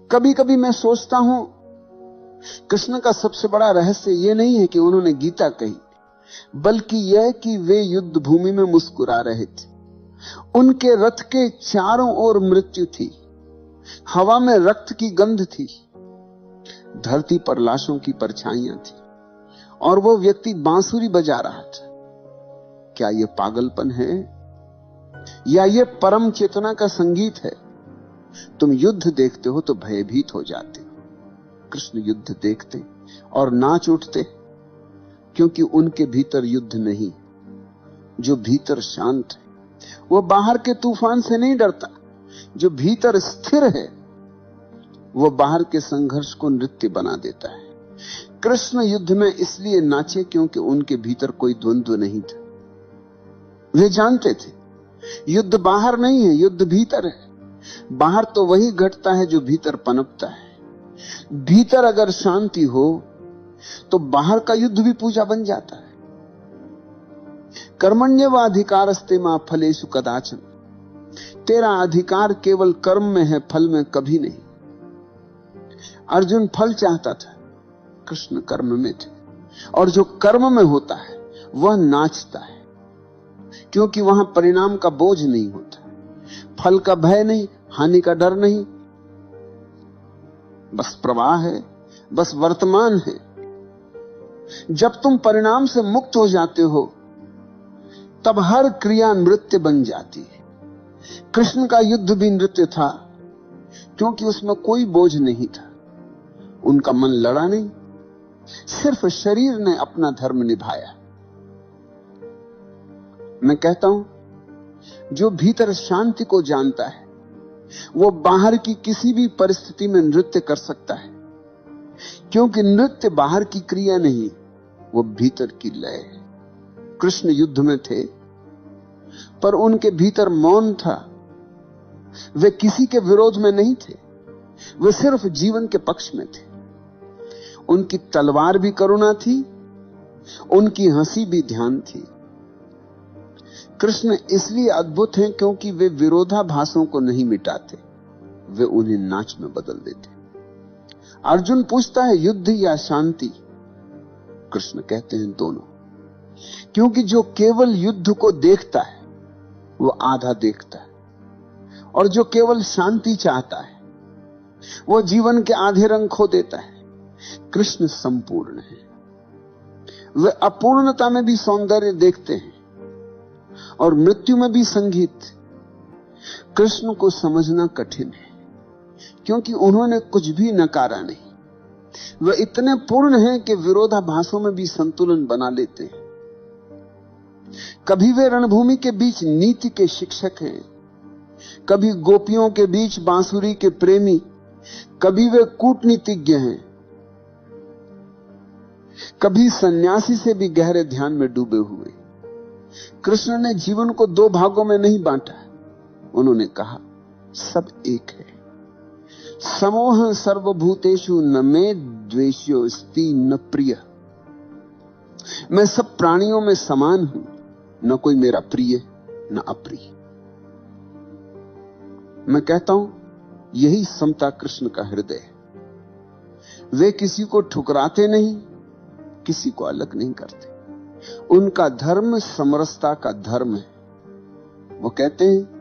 कभी कभी मैं सोचता हूं, कृष्ण का सबसे बड़ा रहस्य यह नहीं है कि उन्होंने गीता कही, बल्कि यह कि वे युद्ध भूमि में मुस्कुरा रहे थे। उनके रथ के चारों ओर मृत्यु थी, हवा में रक्त की गंध थी, धरती पर लाशों की परछाइयां थी, और वो व्यक्ति बांसुरी बजा रहा था। क्या यह पागलपन है या यह परम चेतना का संगीत है? तुम युद्ध देखते हो तो भयभीत हो जाते हो। कृष्ण युद्ध देखते और नाच उठते, क्योंकि उनके भीतर युद्ध नहीं। जो भीतर शांत है वो बाहर के तूफान से नहीं डरता। जो भीतर स्थिर है वो बाहर के संघर्ष को नृत्य बना देता है। कृष्ण युद्ध में इसलिए नाचे क्योंकि उनके भीतर कोई द्वंद्व नहीं था। वे जानते थे युद्ध बाहर नहीं है, युद्ध भीतर है। बाहर तो वही घटता है जो भीतर पनपता है। भीतर अगर शांति हो तो बाहर का युद्ध भी पूजा बन जाता है। कर्मण्येव अधिकारस्ते मा फलेषु कदाचन। तेरा अधिकार केवल कर्म में है, फल में कभी नहीं। अर्जुन फल चाहता था, कृष्ण कर्म में थे। और जो कर्म में होता है वह नाचता है, क्योंकि वहां परिणाम का बोझ नहीं होता, फल का भय नहीं, हानि का डर नहीं, बस प्रवाह है, बस वर्तमान है। जब तुम परिणाम से मुक्त हो जाते हो तब हर क्रिया नृत्य बन जाती है। कृष्ण का युद्ध भी नृत्य था, क्योंकि उसमें कोई बोझ नहीं था। उनका मन लड़ा नहीं, सिर्फ शरीर ने अपना धर्म निभाया। मैं कहता हूं, जो भीतर शांति को जानता है वो बाहर की किसी भी परिस्थिति में नृत्य कर सकता है, क्योंकि नृत्य बाहर की क्रिया नहीं, वो भीतर की लय है। कृष्ण युद्ध में थे पर उनके भीतर मौन था। वे किसी के विरोध में नहीं थे, वे सिर्फ जीवन के पक्ष में थे। उनकी तलवार भी करुणा थी, उनकी हंसी भी ध्यान थी। कृष्ण इसलिए अद्भुत हैं क्योंकि वे विरोधाभासों को नहीं मिटाते, वे उन्हें नाच में बदल देते। अर्जुन पूछता है युद्ध या शांति? कृष्ण कहते हैं दोनों, क्योंकि जो केवल युद्ध को देखता है वो आधा देखता है, और जो केवल शांति चाहता है वो जीवन के आधे रंग खो देता है। कृष्ण संपूर्ण है, वे अपूर्णता में भी सौंदर्य देखते हैं और मृत्यु में भी संगीत। कृष्ण को समझना कठिन है, क्योंकि उन्होंने कुछ भी नकारा नहीं। वे इतने पूर्ण हैं कि विरोधाभासों में भी संतुलन बना लेते हैं। कभी वे रणभूमि के बीच नीति के शिक्षक हैं, कभी गोपियों के बीच बांसुरी के प्रेमी, कभी वे कूटनीतिज्ञ हैं, कभी सन्यासी से भी गहरे ध्यान में डूबे हुए। कृष्ण ने जीवन को दो भागों में नहीं बांटा। उन्होंने कहा सब एक है। समोह सर्वभूतेषु न मे द्वेष्योऽस्ति न प्रिय। मैं सब प्राणियों में समान हूं, न कोई मेरा प्रिय न अप्रिय। मैं कहता हूं यही समता कृष्ण का हृदय है। वे किसी को ठुकराते नहीं, किसी को अलग नहीं करते। उनका धर्म समरसता का धर्म है। वो कहते हैं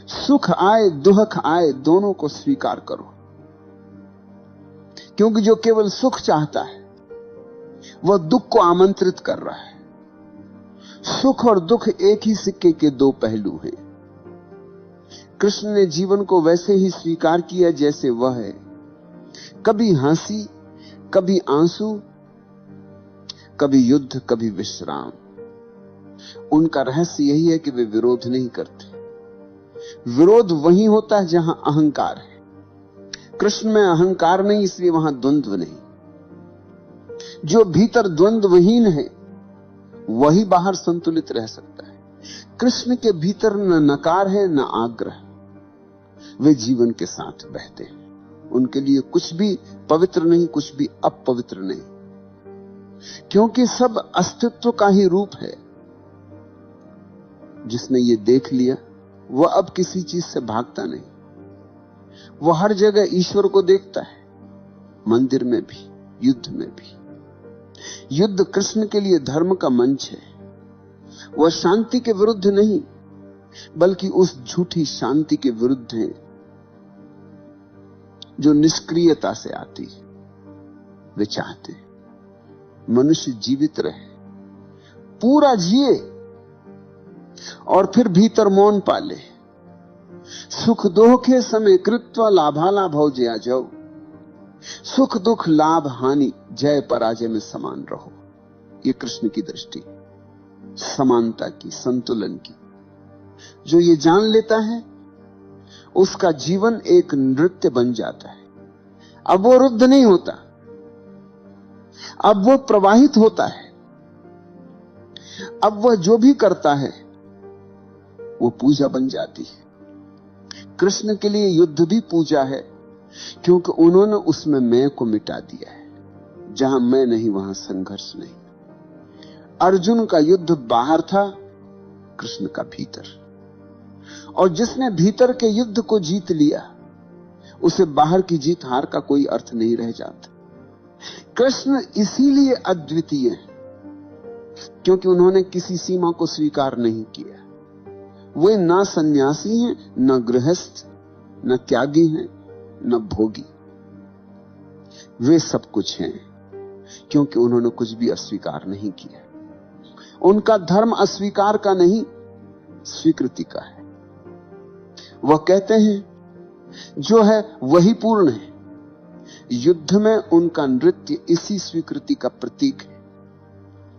सुख आए दुख आए दोनों को स्वीकार करो, क्योंकि जो केवल सुख चाहता है वह दुख को आमंत्रित कर रहा है। सुख और दुख एक ही सिक्के के दो पहलू हैं। कृष्ण ने जीवन को वैसे ही स्वीकार किया जैसे वह है, कभी हंसी, कभी आंसू, कभी युद्ध, कभी विश्राम। उनका रहस्य यही है कि वे विरोध नहीं करते। विरोध वहीं होता है जहां अहंकार है। कृष्ण में अहंकार नहीं, इसलिए वहां द्वंद्व नहीं। जो भीतर द्वंद्वहीन है वही बाहर संतुलित रह सकता है। कृष्ण के भीतर न नकार है न आग्रह। वे जीवन के साथ बहते हैं। उनके लिए कुछ भी पवित्र नहीं, कुछ भी अपवित्र नहीं, क्योंकि सब अस्तित्व का ही रूप है। जिसने ये देख लिया वह अब किसी चीज से भागता नहीं। वो हर जगह ईश्वर को देखता है, मंदिर में भी, युद्ध में भी। युद्ध कृष्ण के लिए धर्म का मंच है। वह शांति के विरुद्ध नहीं, बल्कि उस झूठी शांति के विरुद्ध है जो निष्क्रियता से आती है। वे चाहते मनुष्य जीवित रहे, पूरा जिए और फिर भीतर मौन पाले। सुख दोखे समय कृत्वा लाभालाभौ जया जाओ। सुख दुख लाभ हानि जय पराजय में समान रहो। ये कृष्ण की दृष्टि, समानता की, संतुलन की। जो ये जान लेता है उसका जीवन एक नृत्य बन जाता है। अब वो रुद्ध नहीं होता, अब वो प्रवाहित होता है। अब वह जो भी करता है वो पूजा बन जाती है। कृष्ण के लिए युद्ध भी पूजा है, क्योंकि उन्होंने उसमें मैं को मिटा दिया है। जहां मैं नहीं वहां संघर्ष नहीं। अर्जुन का युद्ध बाहर था, कृष्ण का भीतर। और जिसने भीतर के युद्ध को जीत लिया, उसे बाहर की जीत हार का कोई अर्थ नहीं रह जाता। कृष्ण इसीलिए अद्वितीय है, क्योंकि उन्होंने किसी सीमा को स्वीकार नहीं किया। वे ना सन्यासी हैं, न गृहस्थ, न त्यागी हैं, न भोगी। वे सब कुछ हैं, क्योंकि उन्होंने कुछ भी अस्वीकार नहीं किया। उनका धर्म अस्वीकार का नहीं, स्वीकृति का है। वह कहते हैं जो है वही पूर्ण है। युद्ध में उनका नृत्य इसी स्वीकृति का प्रतीक है।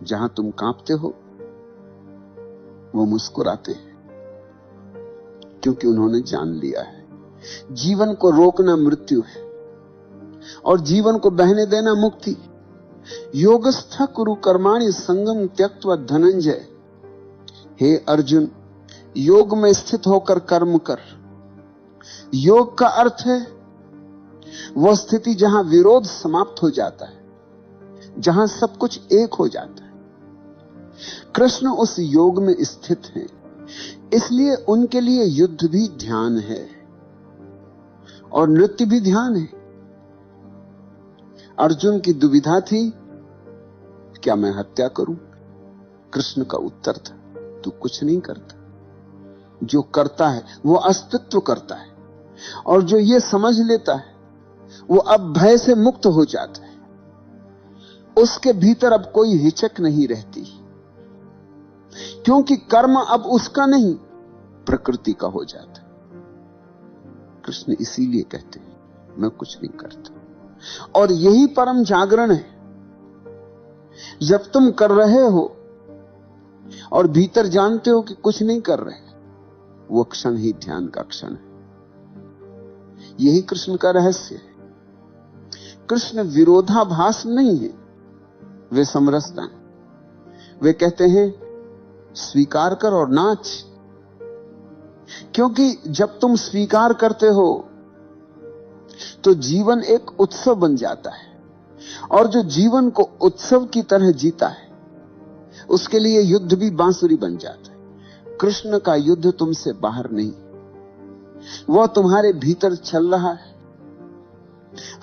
जहां तुम कांपते हो, वो मुस्कुराते हैं, क्योंकि उन्होंने जान लिया है जीवन को रोकना मृत्यु है और जीवन को बहने देना मुक्ति। योगस्थ कुरु कर्माणि संगम त्यक्त्वा धनंजय। हे अर्जुन, योग में स्थित होकर कर्म कर। योग का अर्थ है वह स्थिति जहां विरोध समाप्त हो जाता है, जहां सब कुछ एक हो जाता है। कृष्ण उस योग में स्थित हैं, इसलिए उनके लिए युद्ध भी ध्यान है और नृत्य भी ध्यान है। अर्जुन की दुविधा थी, क्या मैं हत्या करूं? कृष्ण का उत्तर था, तू कुछ नहीं करता। जो करता है वो अस्तित्व करता है, और जो ये समझ लेता है वो अब भय से मुक्त हो जाता है। उसके भीतर अब कोई हिचक नहीं रहती, क्योंकि कर्म अब उसका नहीं, प्रकृति का हो जाता है। कृष्ण इसीलिए कहते हैं मैं कुछ नहीं करता। और यही परम जागरण है। जब तुम कर रहे हो और भीतर जानते हो कि कुछ नहीं कर रहे, वो क्षण ही ध्यान का क्षण है। यही कृष्ण का रहस्य है। कृष्ण विरोधाभास नहीं है, वे समरसता हैं। वे कहते हैं स्वीकार कर और नाच। क्योंकि जब तुम स्वीकार करते हो तो जीवन एक उत्सव बन जाता है, और जो जीवन को उत्सव की तरह जीता है उसके लिए युद्ध भी बांसुरी बन जाता है। कृष्ण का युद्ध तुमसे बाहर नहीं, वह तुम्हारे भीतर चल रहा है।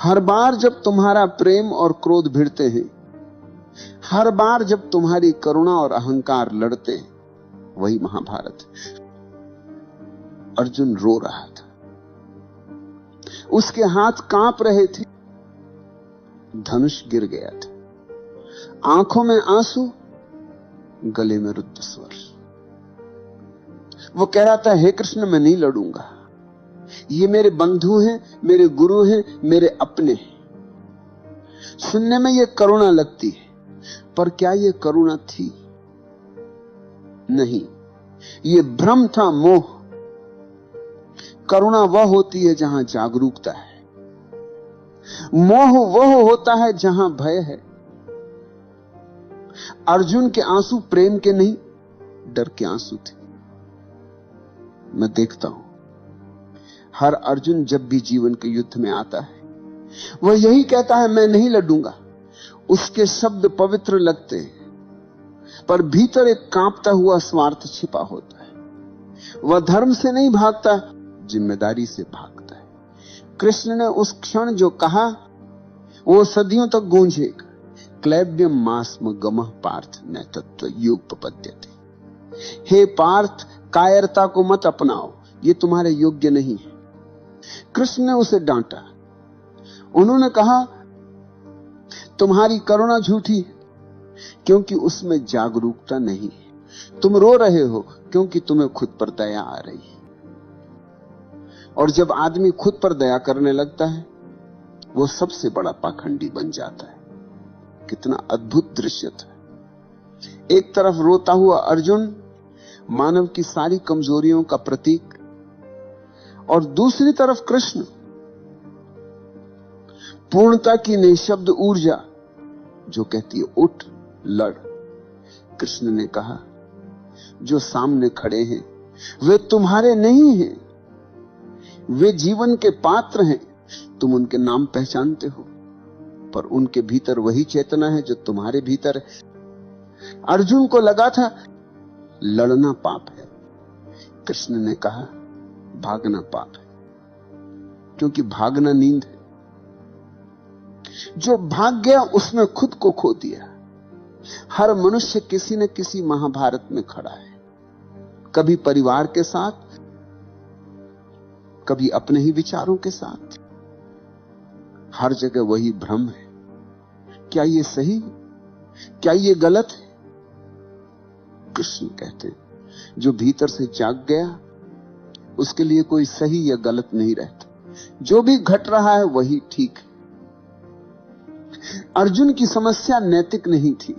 हर बार जब तुम्हारा प्रेम और क्रोध भिड़ते हैं, हर बार जब तुम्हारी करुणा और अहंकार लड़ते हैं, वही महाभारत है। अर्जुन रो रहा था, उसके हाथ कांप रहे थे, धनुष गिर गया था, आंखों में आंसू, गले में रुद्ध स्वर। वो कह रहा था हे कृष्ण, मैं नहीं लड़ूंगा। ये मेरे बंधु हैं, मेरे गुरु हैं, मेरे अपने हैं। सुनने में ये करुणा लगती है, पर क्या ये करुणा थी? नहीं, ये भ्रम था, मोह। करुणा वह होती है जहां जागरूकता है, मोह वह होता है जहां भय है। अर्जुन के आंसू प्रेम के नहीं, डर के आंसू थे। मैं देखता हूं हर अर्जुन जब भी जीवन के युद्ध में आता है, वह यही कहता है मैं नहीं लड़ूंगा। उसके शब्द पवित्र लगते हैं, पर भीतर एक कांपता हुआ स्वार्थ छिपा होता है। वह धर्म से नहीं भागता, जिम्मेदारी से भागता है। कृष्ण ने उस क्षण जो कहा वो सदियों तक गूंजेगा। क्लैब्यम मास्म गमः पार्थ नैतत्व युगपपद्यते। हे पार्थ, कायरता को मत अपनाओ, ये तुम्हारे योग्य नहीं है। कृष्ण ने उसे डांटा। उन्होंने कहा तुम्हारी करुणा झूठी है क्योंकि उसमें जागरूकता नहीं है। तुम रो रहे हो क्योंकि तुम्हें खुद पर दया आ रही है। और जब आदमी खुद पर दया करने लगता है वो सबसे बड़ा पाखंडी बन जाता है। कितना अद्भुत दृश्य था। एक तरफ रोता हुआ अर्जुन, मानव की सारी कमजोरियों का प्रतीक, और दूसरी तरफ कृष्ण, पूर्णता की निःशब्द ऊर्जा जो कहती है उठ लड़। कृष्ण ने कहा जो सामने खड़े हैं वे तुम्हारे नहीं हैं, वे जीवन के पात्र हैं। तुम उनके नाम पहचानते हो पर उनके भीतर वही चेतना है जो तुम्हारे भीतर है। अर्जुन को लगा था लड़ना पाप है, कृष्ण ने कहा भागना पाप है, क्योंकि भागना नींद है। जो भाग गया उसने खुद को खो दिया। हर मनुष्य किसी न किसी महाभारत में खड़ा है, कभी परिवार के साथ, कभी अपने ही विचारों के साथ। हर जगह वही भ्रम है। क्या ये सही, क्या ये गलत है? कृष्ण कहते हैं जो भीतर से जाग गया उसके लिए कोई सही या गलत नहीं रहता। जो भी घट रहा है वही ठीक है। अर्जुन की समस्या नैतिक नहीं थी,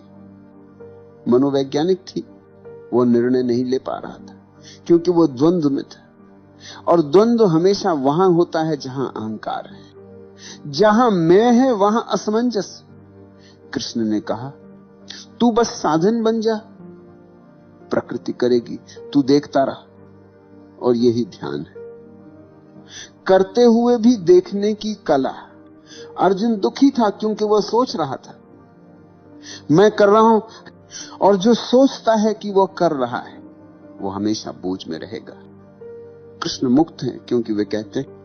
मनोवैज्ञानिक थी। वो निर्णय नहीं ले पा रहा था क्योंकि वो द्वंद्व में था, और द्वंद्व हमेशा वहां होता है जहां अहंकार है। जहां मैं है वहां असमंजस। कृष्ण ने कहा तू बस साधन बन जा, प्रकृति करेगी, तू देखता रहा। और यही ध्यान है, करते हुए भी देखने की कला। अर्जुन दुखी था क्योंकि वह सोच रहा था मैं कर रहा हूं, और जो सोचता है कि वह कर रहा है वो हमेशा बोझ में रहेगा। कृष्ण मुक्त हैं क्योंकि वे कहते हैं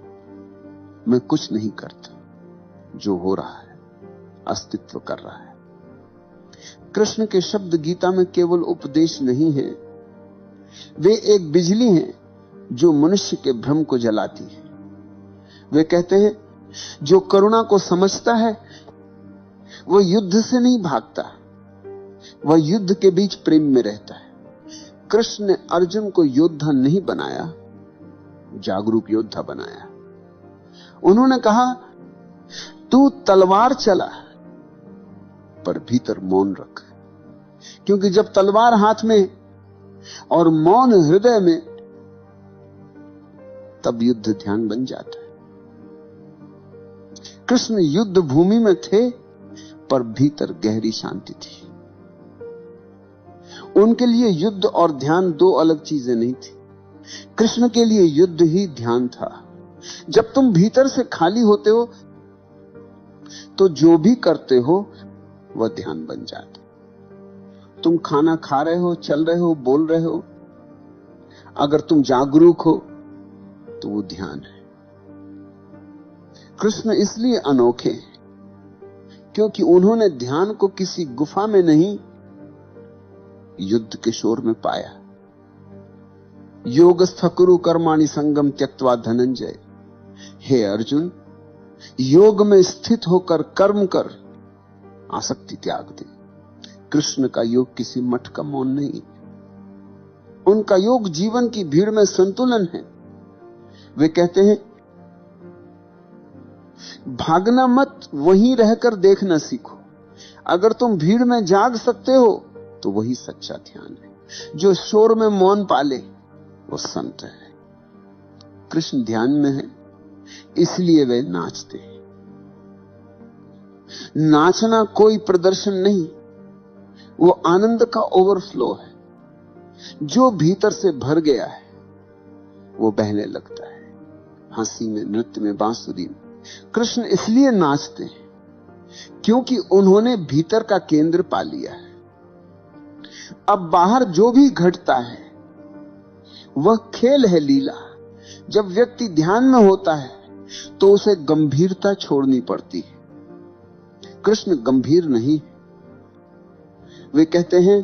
मैं कुछ नहीं करता, जो हो रहा है अस्तित्व कर रहा है। कृष्ण के शब्द गीता में केवल उपदेश नहीं है, वे एक बिजली हैं जो मनुष्य के भ्रम को जलाती है। वे कहते हैं जो करुणा को समझता है वह युद्ध से नहीं भागता, वह युद्ध के बीच प्रेम में रहता है। कृष्ण ने अर्जुन को योद्धा नहीं बनाया, जागरूक योद्धा बनाया। उन्होंने कहा तू तलवार चला पर भीतर मौन रख, क्योंकि जब तलवार हाथ में और मौन हृदय में, तब युद्ध ध्यान बन जाता है। कृष्ण युद्ध भूमि में थे पर भीतर गहरी शांति थी। उनके लिए युद्ध और ध्यान दो अलग चीजें नहीं थी। कृष्ण के लिए युद्ध ही ध्यान था। जब तुम भीतर से खाली होते हो तो जो भी करते हो वह ध्यान बन जाता। तुम खाना खा रहे हो, चल रहे हो, बोल रहे हो, अगर तुम जागरूक हो तो वो ध्यान है। कृष्ण इसलिए अनोखे क्योंकि उन्होंने ध्यान को किसी गुफा में नहीं, युद्ध के शोर में पाया। योगस्थ कुरु कर्माणि संगम त्यक्त्वा धनंजय। हे अर्जुन, योग में स्थित होकर कर्म कर, आसक्ति त्याग दे। कृष्ण का योग किसी मठ का मौन नहीं, उनका योग जीवन की भीड़ में संतुलन है। वे कहते हैं भागना मत, वहीं रहकर देखना सीखो। अगर तुम भीड़ में जाग सकते हो तो वही सच्चा ध्यान है। जो शोर में मौन पाले वो संत है। कृष्ण ध्यान में है इसलिए वे नाचते हैं। नाचना कोई प्रदर्शन नहीं, वो आनंद का ओवरफ्लो है। जो भीतर से भर गया है वो बहने लगता है, हंसी में, नृत्य में, बांसुरी में। कृष्ण इसलिए नाचते हैं क्योंकि उन्होंने भीतर का केंद्र पा लिया है। अब बाहर जो भी घटता है वह खेल है, लीला। जब व्यक्ति ध्यान में होता है तो उसे गंभीरता छोड़नी पड़ती है। कृष्ण गंभीर नहीं, वे कहते हैं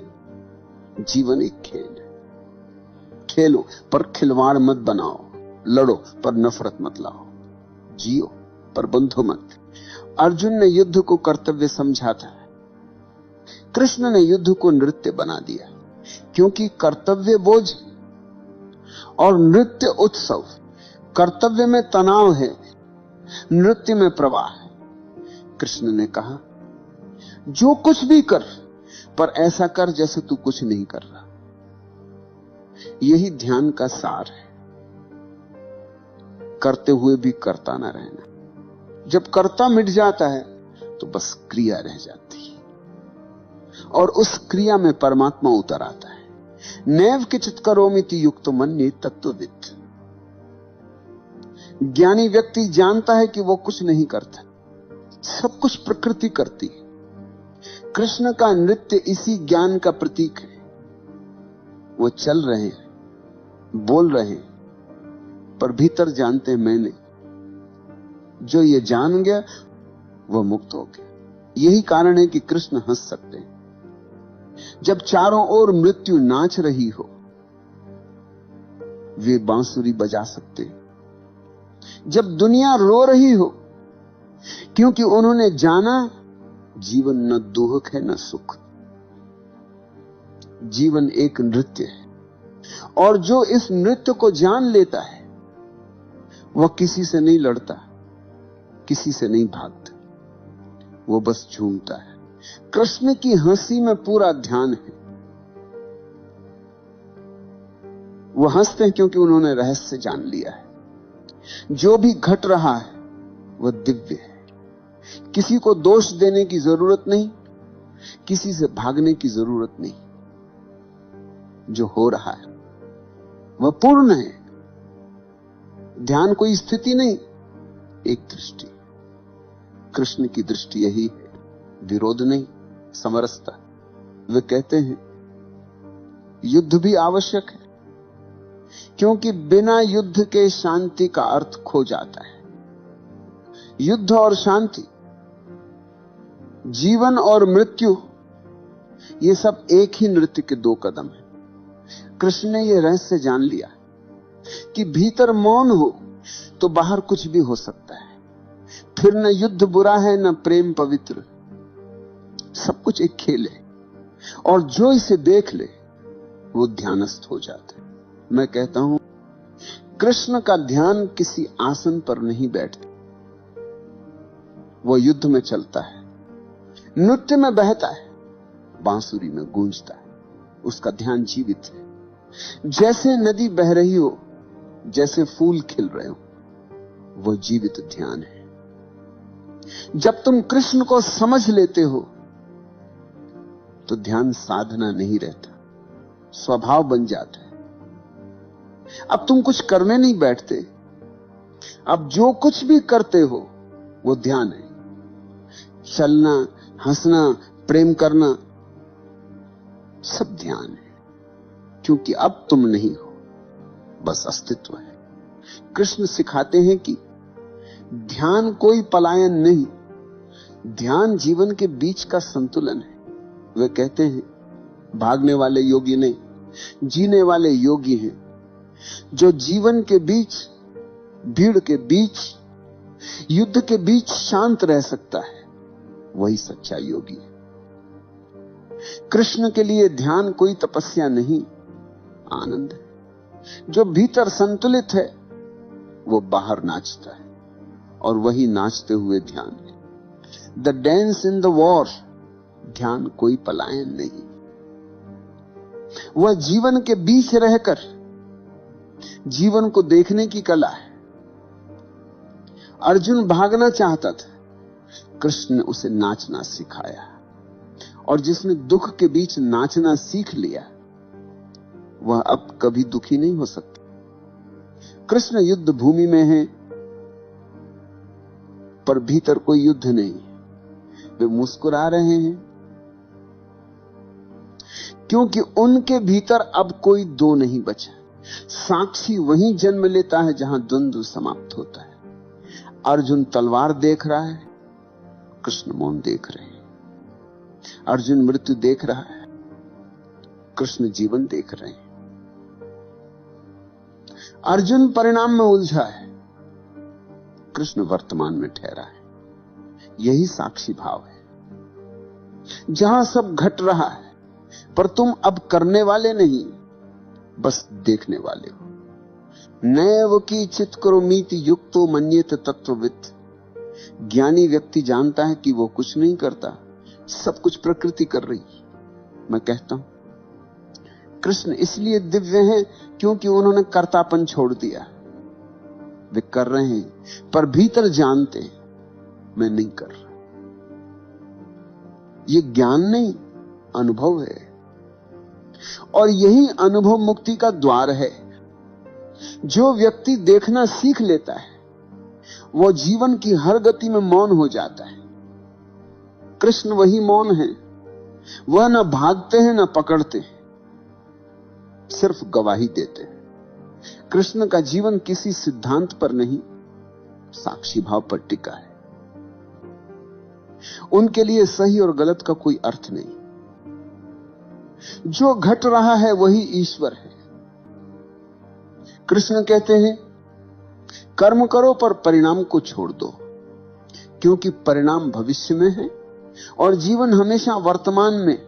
जीवन एक खेल है, खेलो पर खिलवाड़ मत बनाओ, लड़ो पर नफरत मत लाओ, जियो पर बंधो मत। अर्जुन ने युद्ध को कर्तव्य समझा था, कृष्ण ने युद्ध को नृत्य बना दिया, क्योंकि कर्तव्य बोझ और नृत्य उत्सव। कर्तव्य में तनाव है, नृत्य में प्रवाह है। कृष्ण ने कहा जो कुछ भी कर, पर ऐसा कर जैसे तू कुछ नहीं कर रहा। यही ध्यान का सार है, करते हुए भी करता ना रहना। जब कर्ता मिट जाता है तो बस क्रिया रह जाती है, और उस क्रिया में परमात्मा उतर आता है। नैव किंचित् करोमीति युक्तो मन्ये तत्त्ववित्। ज्ञानी व्यक्ति जानता है कि वो कुछ नहीं करता, सब कुछ प्रकृति करती है। कृष्ण का नृत्य इसी ज्ञान का प्रतीक है। वो चल रहे हैं, बोल रहे हैं, पर भीतर जानते हैं मैं नहीं। जो ये जान गया वो मुक्त हो गया। यही कारण है कि कृष्ण हंस सकते हैं। जब चारों ओर मृत्यु नाच रही हो, वे बांसुरी बजा सकते हैं। जब दुनिया रो रही हो, क्योंकि उन्होंने जाना जीवन न दुख है न सुख, जीवन एक नृत्य है। और जो इस नृत्य को जान लेता है वह किसी से नहीं लड़ता, किसी से नहीं भागता, वो बस झूमता है। कृष्ण की हंसी में पूरा ध्यान है। वो हंसते हैं क्योंकि उन्होंने रहस्य जान लिया है। जो भी घट रहा है वह दिव्य है। किसी को दोष देने की जरूरत नहीं, किसी से भागने की जरूरत नहीं। जो हो रहा है वह पूर्ण है। ध्यान कोई स्थिति नहीं, एक दृष्टि। कृष्ण की दृष्टि यही है, विरोध नहीं, समरसता। वे कहते हैं युद्ध भी आवश्यक है, क्योंकि बिना युद्ध के शांति का अर्थ खो जाता है। युद्ध और शांति, जीवन और मृत्यु, ये सब एक ही नृत्य के दो कदम हैं। कृष्ण ने यह रहस्य जान लिया कि भीतर मौन हो तो बाहर कुछ भी हो सकता है। फिर न युद्ध बुरा है न प्रेम पवित्र, सब कुछ एक खेल है। और जो इसे देख ले वो ध्यानस्थ हो जाता है। मैं कहता हूं कृष्ण का ध्यान किसी आसन पर नहीं बैठता, वो युद्ध में चलता है, नृत्य में बहता है, बांसुरी में गूंजता है। उसका ध्यान जीवित है। जैसे नदी बह रही हो, जैसे फूल खिल रहे हो, वो जीवित ध्यान है। जब तुम कृष्ण को समझ लेते हो तो ध्यान साधना नहीं रहता, स्वभाव बन जाता है। अब तुम कुछ करने नहीं बैठते, अब जो कुछ भी करते हो वो ध्यान है। चलना, हंसना, प्रेम करना, सब ध्यान है। क्योंकि अब तुम नहीं हो, बस अस्तित्व है। कृष्ण सिखाते हैं कि ध्यान कोई पलायन नहीं, ध्यान जीवन के बीच का संतुलन है। वे कहते हैं भागने वाले योगी नहीं, जीने वाले योगी हैं। जो जीवन के बीच, भीड़ के बीच, युद्ध के बीच शांत रह सकता है, वही सच्चा योगी है। कृष्ण के लिए ध्यान कोई तपस्या नहीं, आनंद है। जो भीतर संतुलित है वो बाहर नाचता है, और वही नाचते हुए ध्यान है। The dance in the war, ध्यान कोई पलायन नहीं, वह जीवन के बीच रहकर जीवन को देखने की कला है। अर्जुन भागना चाहता था, कृष्ण ने उसे नाचना सिखाया। और जिसने दुख के बीच नाचना सीख लिया वह अब कभी दुखी नहीं हो सकता। कृष्ण युद्ध भूमि में है, पर भीतर कोई युद्ध नहीं। वे मुस्कुरा रहे हैं क्योंकि उनके भीतर अब कोई दो नहीं बचा। साक्षी वहीं जन्म लेता है जहां द्वंद्व समाप्त होता है। अर्जुन तलवार देख रहा है, कृष्ण मौन देख रहे हैं। अर्जुन मृत्यु देख रहा है, कृष्ण जीवन देख रहे हैं। अर्जुन परिणाम में उलझा है, कृष्ण वर्तमान में ठहरा है। यही साक्षी भाव है। जहां सब घट रहा है, पर तुम अब करने वाले नहीं, बस देखने वाले हो। नैव की चित करोमीति युक्तो मन्येत तत्ववित्। ज्ञानी व्यक्ति जानता है कि वो कुछ नहीं करता, सब कुछ प्रकृति कर रही। मैं कहता हूं कृष्ण इसलिए दिव्य हैं क्योंकि उन्होंने कर्तापन छोड़ दिया। वे कर रहे हैं पर भीतर जानते मैं नहीं कर रहा। ये ज्ञान नहीं, अनुभव है। और यही अनुभव मुक्ति का द्वार है। जो व्यक्ति देखना सीख लेता है, वो जीवन की हर गति में मौन हो जाता है। कृष्ण वही मौन है। वह न भागते हैं न पकड़ते हैं, सिर्फ गवाही देते हैं। कृष्ण का जीवन किसी सिद्धांत पर नहीं, साक्षी भाव पर टिका है। उनके लिए सही और गलत का कोई अर्थ नहीं। जो घट रहा है वही ईश्वर है। कृष्ण कहते हैं कर्म करो पर परिणाम को छोड़ दो, क्योंकि परिणाम भविष्य में है और जीवन हमेशा वर्तमान में।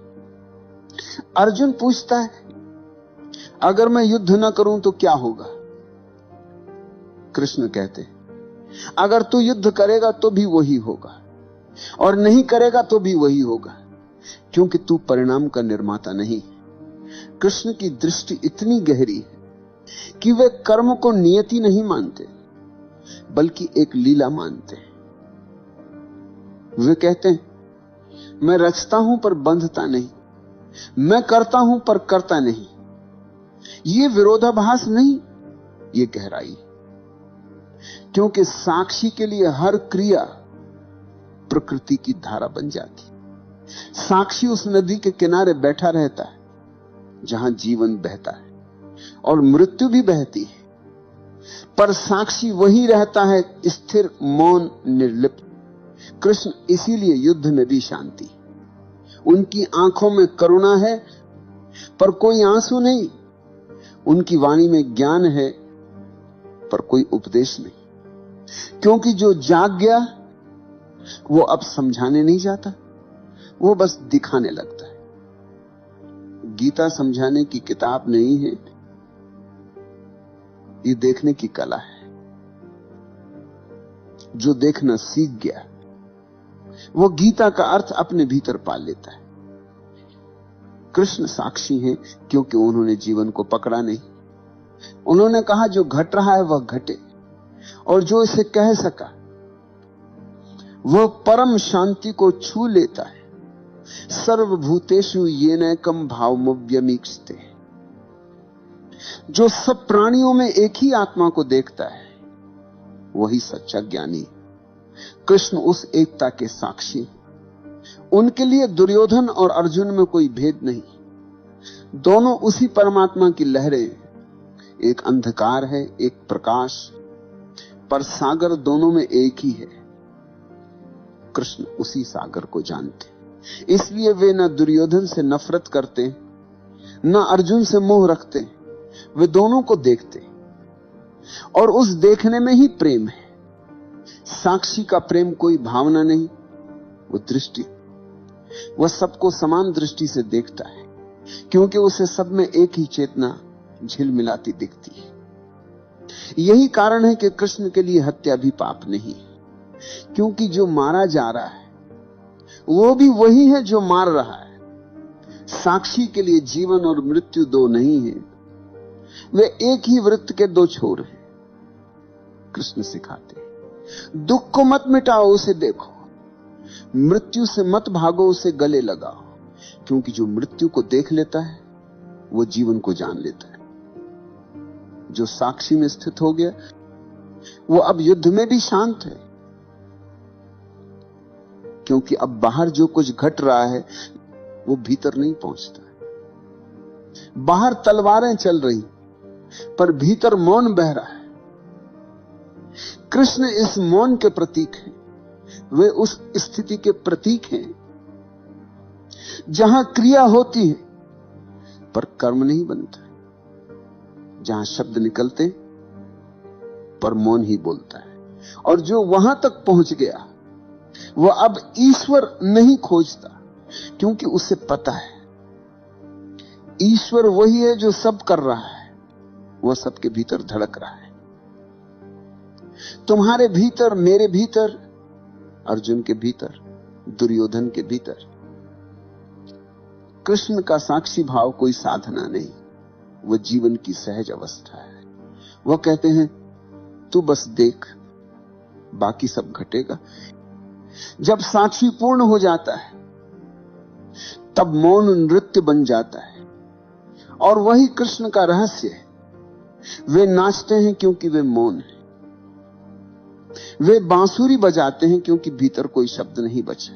अर्जुन पूछता है अगर मैं युद्ध न करूं तो क्या होगा? कृष्ण कहते हैं अगर तू युद्ध करेगा तो भी वही होगा और नहीं करेगा तो भी वही होगा, क्योंकि तू परिणाम का निर्माता नहीं। कृष्ण की दृष्टि इतनी गहरी है कि वे कर्म को नियति नहीं मानते, बल्कि एक लीला मानते हैं। वे कहते हैं मैं रचता हूं पर बंधता नहीं, मैं करता हूं पर करता नहीं। ये विरोधाभास नहीं, ये गहराई। क्योंकि साक्षी के लिए हर क्रिया प्रकृति की धारा बन जाती। साक्षी उस नदी के किनारे बैठा रहता है जहां जीवन बहता है और मृत्यु भी बहती है, पर साक्षी वही रहता है, स्थिर, मौन, निर्लिप्त। कृष्ण इसीलिए युद्ध में भी शांति। उनकी आंखों में करुणा है पर कोई आंसू नहीं। उनकी वाणी में ज्ञान है पर कोई उपदेश नहीं, क्योंकि जो जाग गया वो अब समझाने नहीं जाता, वो बस दिखाने लगता है। गीता समझाने की किताब नहीं है, ये देखने की कला है। जो देखना सीख गया वो गीता का अर्थ अपने भीतर पा लेता है। कृष्ण साक्षी हैं क्योंकि उन्होंने जीवन को पकड़ा नहीं। उन्होंने कहा जो घट रहा है वह घटे, और जो इसे कह सका वह परम शांति को छू लेता है। सर्वभूतेषु येनैकं भावमव्यमीक्षते। जो सब प्राणियों में एक ही आत्मा को देखता है वही सच्चा ज्ञानी। कृष्ण उस एकता के साक्षी। उनके लिए दुर्योधन और अर्जुन में कोई भेद नहीं। दोनों उसी परमात्मा की लहरें, एक अंधकार है एक प्रकाश, पर सागर दोनों में एक ही है। कृष्ण उसी सागर को जानते, इसलिए वे न दुर्योधन से नफरत करते न अर्जुन से मोह रखते। वे दोनों को देखते और उस देखने में ही प्रेम है। साक्षी का प्रेम कोई भावना नहीं, वो दृष्टि। वह सबको समान दृष्टि से देखता है, क्योंकि उसे सब में एक ही चेतना झिलमिलाती दिखती है। यही कारण है कि कृष्ण के लिए हत्या भी पाप नहीं, क्योंकि जो मारा जा रहा है वो भी वही है जो मार रहा है। साक्षी के लिए जीवन और मृत्यु दो नहीं है, वे एक ही वृत्त के दो छोर हैं। कृष्ण सिखाते दुख को मत मिटाओ, उसे देखो। मृत्यु से मत भागो, उसे गले लगाओ, क्योंकि जो मृत्यु को देख लेता है वो जीवन को जान लेता है। जो साक्षी में स्थित हो गया वो अब युद्ध में भी शांत है, क्योंकि अब बाहर जो कुछ घट रहा है वो भीतर नहीं पहुंचता। बाहर तलवारें चल रही पर भीतर मौन बह रहा है। कृष्ण इस मौन के प्रतीक हैं, वे उस स्थिति के प्रतीक हैं जहां क्रिया होती है पर कर्म नहीं बनता, जहां शब्द निकलते पर मौन ही बोलता है। और जो वहां तक पहुंच गया वह अब ईश्वर नहीं खोजता, क्योंकि उसे पता है ईश्वर वही है जो सब कर रहा है, वह सबके भीतर धड़क रहा है। तुम्हारे भीतर, मेरे भीतर, अर्जुन के भीतर, दुर्योधन के भीतर कृष्ण का साक्षी भाव कोई साधना नहीं, वह जीवन की सहज अवस्था है। वह कहते हैं तू बस देख, बाकी सब घटेगा। जब साक्षी पूर्ण हो जाता है तब मौन नृत्य बन जाता है, और वही कृष्ण का रहस्य है। वे नाचते हैं क्योंकि वे मौन हैं, वे बांसुरी बजाते हैं क्योंकि भीतर कोई शब्द नहीं बचा।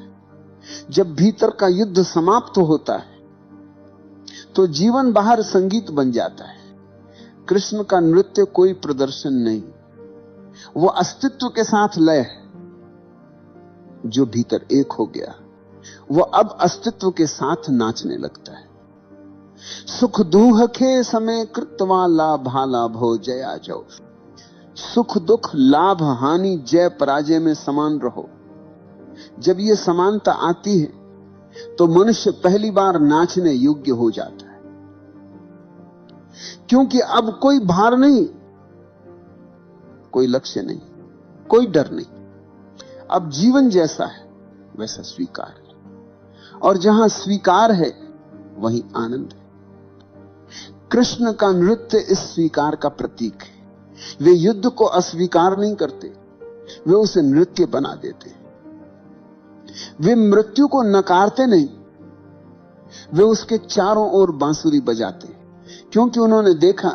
जब भीतर का युद्ध समाप्त होता है तो जीवन बाहर संगीत बन जाता है। कृष्ण का नृत्य कोई प्रदर्शन नहीं, वो अस्तित्व के साथ लय है। जो भीतर एक हो गया वो अब अस्तित्व के साथ नाचने लगता है। सुख दुख खे समय कृतवा लाभा लाभो जया जाओ। सुख दुख, लाभ हानि, जय पराजय में समान रहो। जब ये समानता आती है तो मनुष्य पहली बार नाचने योग्य हो जाता है, क्योंकि अब कोई भार नहीं, कोई लक्ष्य नहीं, कोई डर नहीं। अब जीवन जैसा है वैसा स्वीकार है, और जहां स्वीकार है वहीं आनंद है। कृष्ण का नृत्य इस स्वीकार का प्रतीक है। वे युद्ध को अस्वीकार नहीं करते, वे उसे नृत्य बना देते हैं। वे मृत्यु को नकारते नहीं, वे उसके चारों ओर बांसुरी बजाते हैं, क्योंकि उन्होंने देखा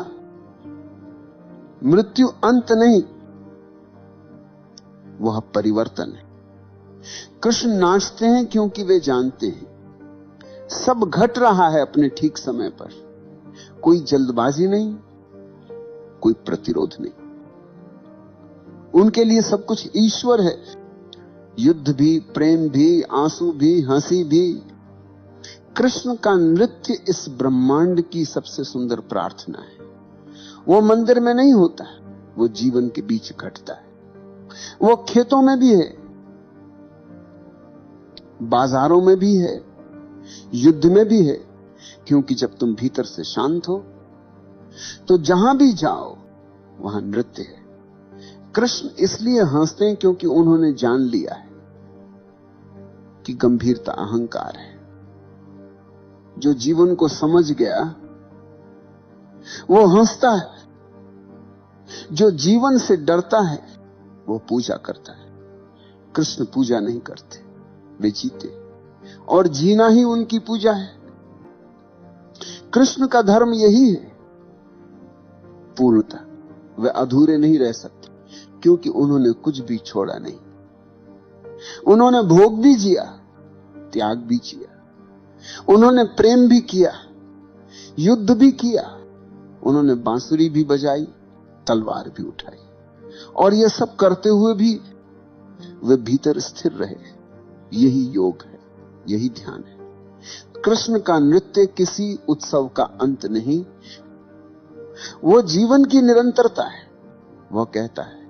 मृत्यु अंत नहीं, वह परिवर्तन है। कृष्ण नाचते हैं क्योंकि वे जानते हैं सब घट रहा है अपने ठीक समय पर। कोई जल्दबाजी नहीं, कोई प्रतिरोध नहीं। उनके लिए सब कुछ ईश्वर है। युद्ध भी, प्रेम भी, आंसू भी, हंसी भी। कृष्ण का नृत्य इस ब्रह्मांड की सबसे सुंदर प्रार्थना है। वो मंदिर में नहीं होता, वो जीवन के बीच घटता है। वो खेतों में भी है, बाजारों में भी है, युद्ध में भी है, क्योंकि जब तुम भीतर से शांत हो तो जहां भी जाओ वहां नृत्य है। कृष्ण इसलिए हंसते हैं क्योंकि उन्होंने जान लिया है कि गंभीरता अहंकार है। जो जीवन को समझ गया वो हंसता है, जो जीवन से डरता है वो पूजा करता है। कृष्ण पूजा नहीं करते, वे जीते, और जीना ही उनकी पूजा है। कृष्ण का धर्म यही है, पूर्णता। वे अधूरे नहीं रह सकते, क्योंकि उन्होंने कुछ भी छोड़ा नहीं। उन्होंने भोग भी जिया, त्याग भी किया, उन्होंने प्रेम भी किया, युद्ध भी किया, उन्होंने बांसुरी भी बजाई, तलवार भी उठाई, और यह सब करते हुए भी वे भीतर स्थिर रहे। यही योग है, यही ध्यान है। कृष्ण का नृत्य किसी उत्सव का अंत नहीं, वो जीवन की निरंतरता है। वह कहता है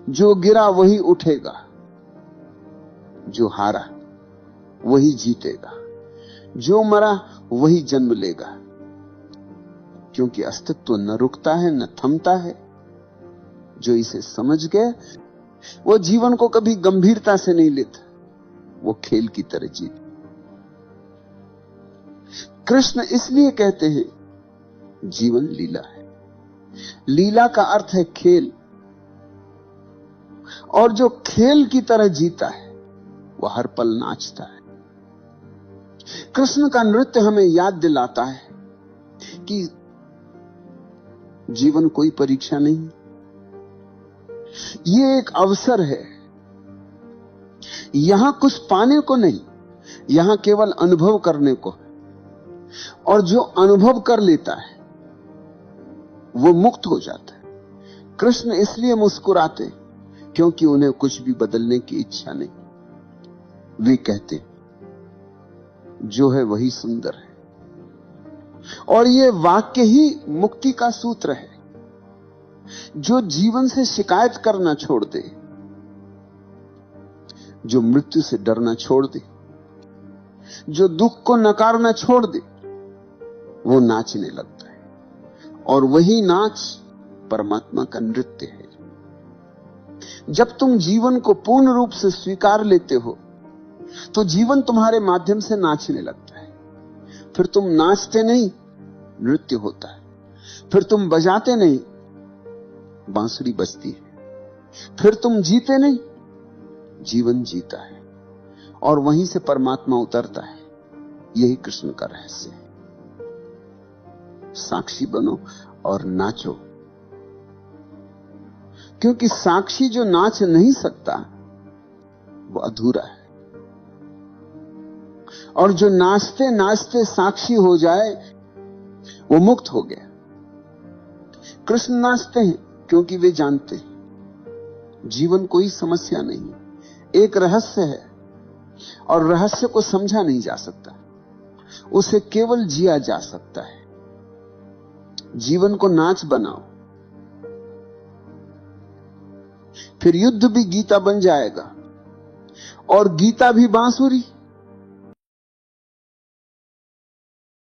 जो गिरा वही उठेगा, जो हारा वही जीतेगा, जो मरा वही जन्म लेगा, क्योंकि अस्तित्व न रुकता है न थमता है। जो इसे समझ गए वो जीवन को कभी गंभीरता से नहीं लेता, वो खेल की तरह जीते। कृष्ण इसलिए कहते हैं जीवन लीला है। लीला का अर्थ है खेल, और जो खेल की तरह जीता है वह हर पल नाचता है। कृष्ण का नृत्य हमें याद दिलाता है कि जीवन कोई परीक्षा नहीं, ये एक अवसर है। यहां कुछ पाने को नहीं, यहां केवल अनुभव करने को है, और जो अनुभव कर लेता है वो मुक्त हो जाता है। कृष्ण इसलिए मुस्कुराते क्योंकि उन्हें कुछ भी बदलने की इच्छा नहीं। वे कहते जो है वही सुंदर है। और ये वाक्य ही मुक्ति का सूत्र है। जो जीवन से शिकायत करना छोड़ दे, जो मृत्यु से डरना छोड़ दे, जो दुख को नकारना छोड़ दे, वो नाचने लगता है। और वही नाच परमात्मा का नृत्य है। जब तुम जीवन को पूर्ण रूप से स्वीकार लेते हो तो जीवन तुम्हारे माध्यम से नाचने लगता है। फिर तुम नाचते नहीं, नृत्य होता है। फिर तुम बजाते नहीं, बांसुरी बजती है। फिर तुम जीते नहीं, जीवन जीता है। और वहीं से परमात्मा उतरता है। यही कृष्ण का रहस्य है। साक्षी बनो और नाचो, क्योंकि साक्षी जो नाच नहीं सकता वो अधूरा है। और जो नाचते नाचते साक्षी हो जाए वो मुक्त हो गया। कृष्ण नाचते हैं क्योंकि वे जानते हैं जीवन कोई समस्या नहीं, एक रहस्य है। और रहस्य को समझा नहीं जा सकता, उसे केवल जिया जा सकता है। जीवन को नाच बनाओ, फिर युद्ध भी गीता बन जाएगा और गीता भी बांसुरी।